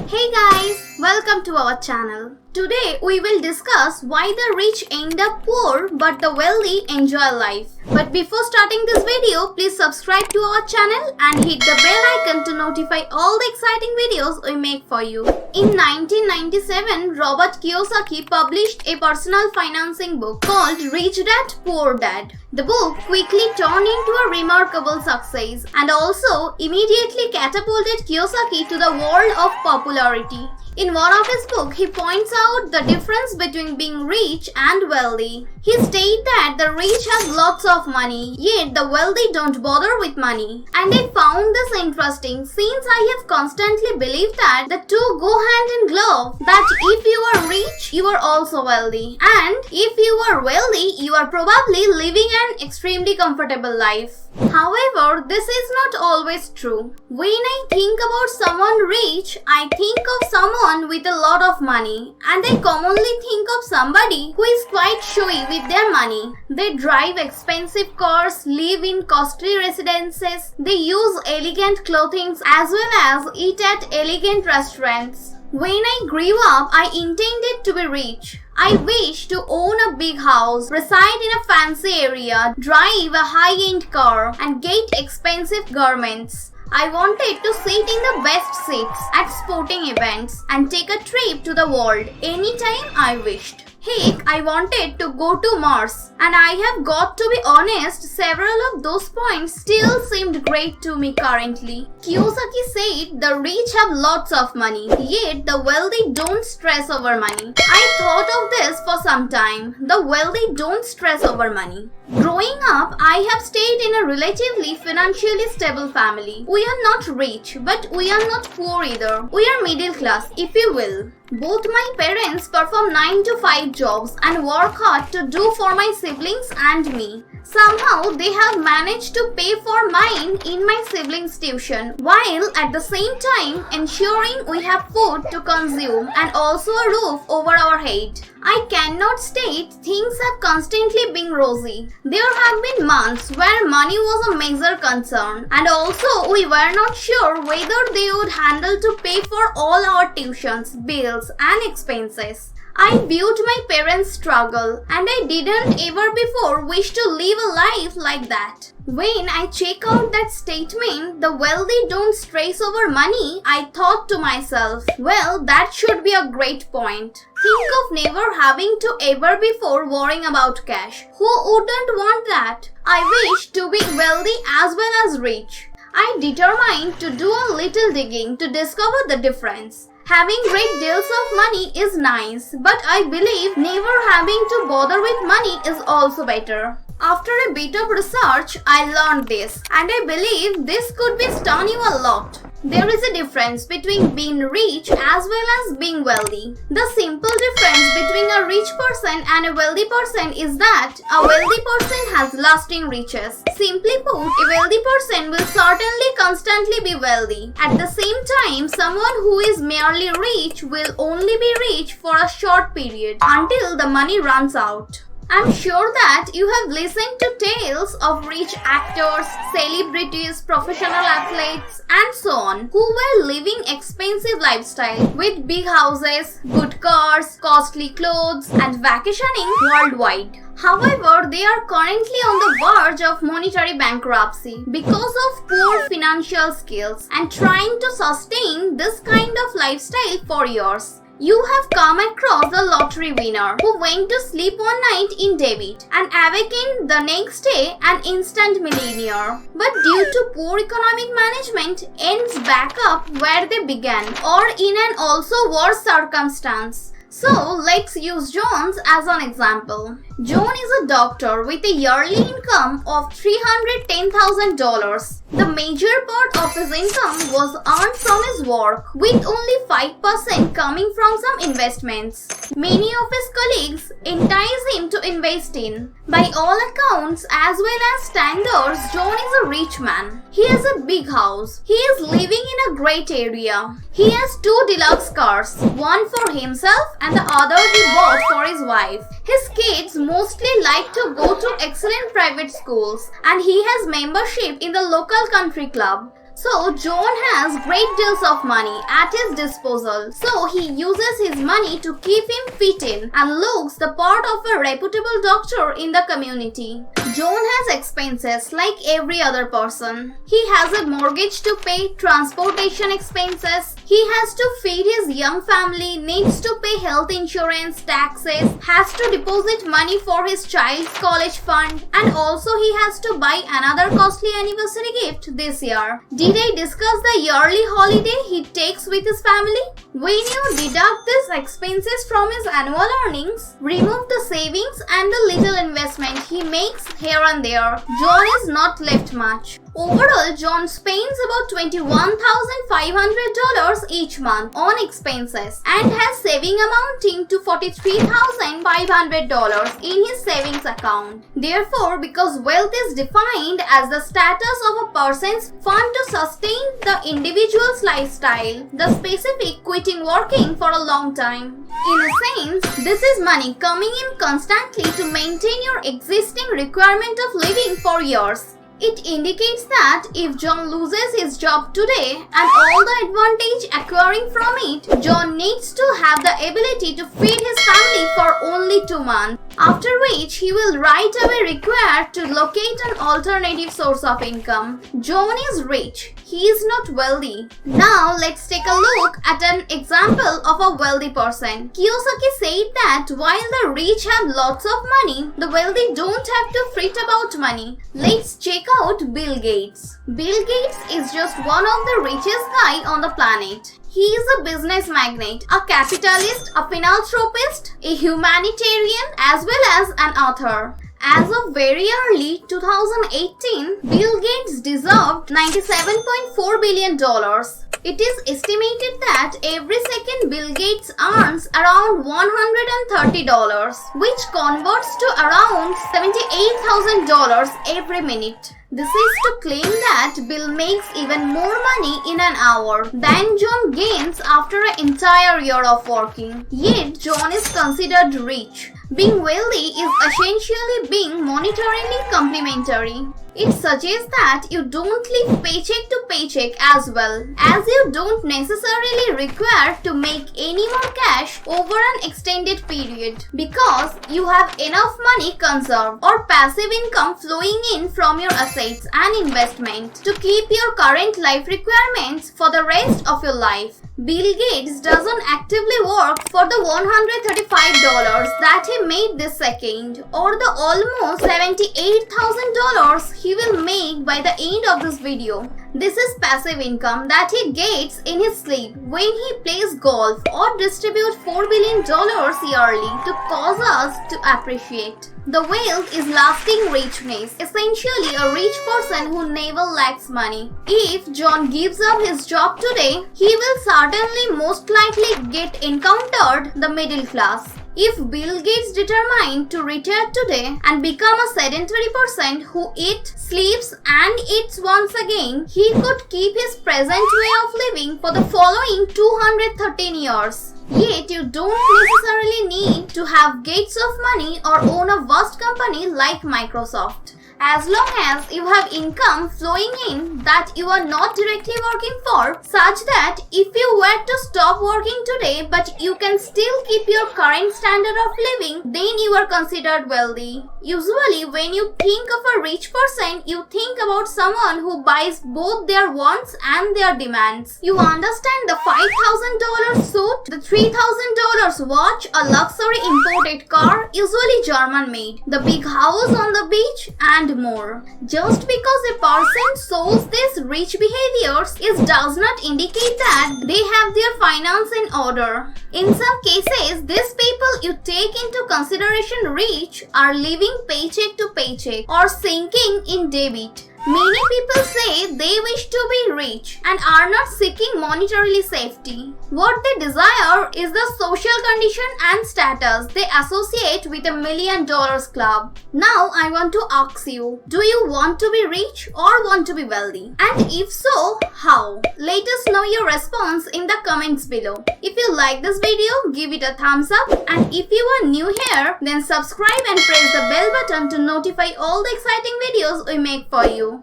Hey guys, welcome to our channel. Today we will discuss why the rich end up poor but the wealthy enjoy life. But before starting this video, please subscribe to our channel and hit the bell icon to notify all the exciting videos we make for you. In 1997, Robert Kiyosaki published a personal financing book called Rich Dad Poor Dad. The book quickly turned into a remarkable success and also immediately catapulted Kiyosaki to the world of popularity. In one of his books, he points out the difference between being rich and wealthy. He states that the rich have lots of money, yet the wealthy don't bother with money. And I found this interesting since I have constantly believed that the two go hand in glove, that if you are rich, you are also wealthy. And if you are wealthy, you are probably living an extremely comfortable life. However, this is not always true. When I think about someone rich, I think of someone with a lot of money, and I commonly think of somebody who is quite showy with their money. They drive expensive cars, live in costly residences, they use elegant clothing as well as eat at elegant restaurants. When I grew up, I intended to be rich. I wish to own a big house, reside in a fancy area, drive a high-end car, and get expensive garments. I wanted to sit in the best seats at sporting events and take a trip to the world anytime I wished. Heck, I wanted to go to Mars, and I have got to be honest, several of those points still seemed great to me currently. Kiyosaki said the rich have lots of money, yet the wealthy don't stress over money. I thought of this for some time. The wealthy don't stress over money. Growing up, I have stayed in a relatively financially stable family. We are not rich, but we are not poor either. We are middle class, if you will. Both my parents perform 9 to 5 jobs and work hard to do for my siblings and me. Somehow they have managed to pay for mine in my siblings' tuition, while at the same time ensuring we have food to consume and also a roof over our head. I cannot state things have constantly been rosy. There have been months where money was a major concern, and also we were not sure whether they would handle to pay for all our tuitions, bills and expenses. I viewed my parents' struggle, and I didn't ever before wish to live a life like that. When I check out that statement, the wealthy don't stress over money, I thought to myself, well, that should be a great point. Think of never having to ever before worrying about cash. Who wouldn't want that? I wish to be wealthy as well as rich. I determined to do a little digging to discover the difference. Having great deals of money is nice, but I believe never having to bother with money is also better. After a bit of research, I learned this, and I believe this could be stun you a lot. There is a difference between being rich as well as being wealthy. The simple difference between a rich person and a wealthy person is that a wealthy person has lasting riches. Simply put, a wealthy person will certainly constantly be wealthy. At the same time, someone who is merely rich will only be rich for a short period until the money runs out. I'm sure that you have listened to tales of rich actors, celebrities, professional athletes, and so on, who were living expensive lifestyle with big houses, good cars, costly clothes, and vacationing worldwide. However, they are currently on the verge of monetary bankruptcy because of poor financial skills and trying to sustain this kind of lifestyle for years. You have come across a lottery winner who went to sleep one night in debt and awakened the next day an instant millionaire. But due to poor economic management, ends back up where they began or in an also worse circumstance. So let's use Jones as an example. John is a doctor with a yearly income of $310,000. The major part of his income was earned from his work, with only 5% coming from some investments. Many of his colleagues entice him to invest in. By all accounts, as well as standards, John is a rich man. He has a big house. He is living in a great area. He has 2 deluxe cars, one for himself and the other he bought for his wife. His kids mostly like to go to excellent private schools, and he has membership in the local country club. So John has great deals of money at his disposal. So he uses his money to keep him fit in and looks the part of a reputable doctor in the community. John has expenses like every other person. He has a mortgage to pay, transportation expenses. He has to feed his young family, needs to pay health insurance, taxes, has to deposit money for his child's college fund, and also he has to buy another costly anniversary gift this year. Did I discuss the yearly holiday he takes with his family? When you deduct these expenses from his annual earnings, remove the savings and the little investment he makes here and there, John is not left much. Overall, John spends about $21,500 each month on expenses and has saving amounting to $43,500 in his savings account. Therefore, because wealth is defined as the status of a person's fund to sustain the individual's lifestyle, the specific quitting working for a long time. In a sense, this is money coming in constantly to maintain your existing requirement of living for years. It indicates that if John loses his job today and all the advantage acquiring from it, John needs to have the ability to feed his family for only 2 months, after which he will right away require to locate an alternative source of income. John is rich. He is not wealthy. Now let's take a look at an example of a wealthy person. Kiyosaki said that while the rich have lots of money, the wealthy don't have to fret about money. Let's check out Bill Gates. Bill Gates is just one of the richest guy on the planet. He is a business magnate, a capitalist, a philanthropist, a humanitarian, as well as an author. As of very early 2018, Bill Gates deserved $97.4 billion. It is estimated that every second Bill Gates earns around $130, which converts to around $78,000 every minute. This is to claim that Bill makes even more money in an hour than John gains after an entire year of working. Yet John is considered rich. Being wealthy is essentially being monetarily complementary. It suggests that you don't live paycheck to paycheck as well, as you don't necessarily require to make any more cash over an extended period because you have enough money conserved or passive income flowing in from your assets and investment to keep your current life requirements for the rest of your life. Bill Gates doesn't actively work for the $135 that he made this second or the almost $78,000 he will make by the end of this video. This is passive income that he gets in his sleep when he plays golf or distributes $4 billion yearly to cause us to appreciate. The wealth is lasting richness, essentially a rich person who never lacks money. If John gives up his job today, he will certainly most likely get encountered the middle class. If Bill Gates determined to retire today and become a sedentary person who eats, sleeps and eats once again, he could keep his present way of living for the following 213 years. Yet you don't necessarily need to have gates of money or own a vast company like Microsoft. As long as you have income flowing in that you are not directly working for, such that if you were to stop working today but you can still keep your current standard of living, then you are considered wealthy. Usually when you think of a rich person, you think about someone who buys both their wants and their demands. You understand the $5,000 suit, the $3,000 watch, a luxury imported car, usually German made, the big house on the beach, and more. Just because a person shows these rich behaviors, it does not indicate that they have their finance in order. In some cases, these people you take into consideration rich are living paycheck to paycheck or sinking in debt. Many people say they wish to be rich and are not seeking monetarily safety. What they desire is the social condition and status they associate with $1 million club. Now I want to ask you, do you want to be rich or want to be wealthy? And if so, how? Let us know your response in the comments below. If you like this video, give it a thumbs up, and if you are new here, then subscribe and press the bell button to notify all the exciting videos we make for you.